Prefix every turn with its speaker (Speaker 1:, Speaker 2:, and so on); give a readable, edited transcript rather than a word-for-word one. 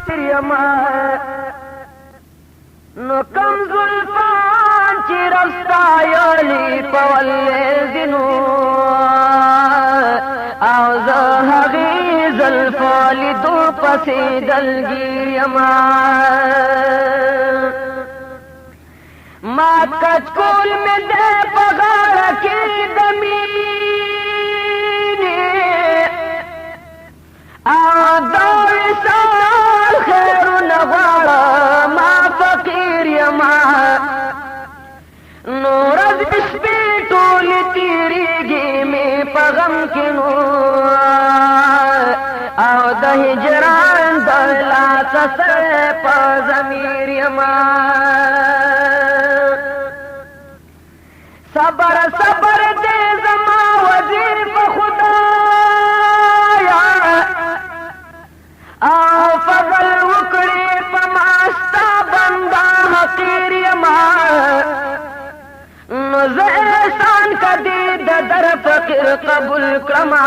Speaker 1: فقیر یما نو کم زلفان چی رستایلی پوالدینو او زه هغې زلفو لیدو پسې دلګیر یما ما کچکول مې دی په غاړه کې د مینې او د وصال خیرونه غواړه ما فقیر یما نو ورځ د شپې ټولې تېرېږي مې په غم کې نو او د هجران د لاسه سره په ضمیر یما صبر صبر دے زما وزیر په خدایا او فضل وکړي په ماستا بندا حقیر یما نو زه احسان کدی د در فقیر قبول کړما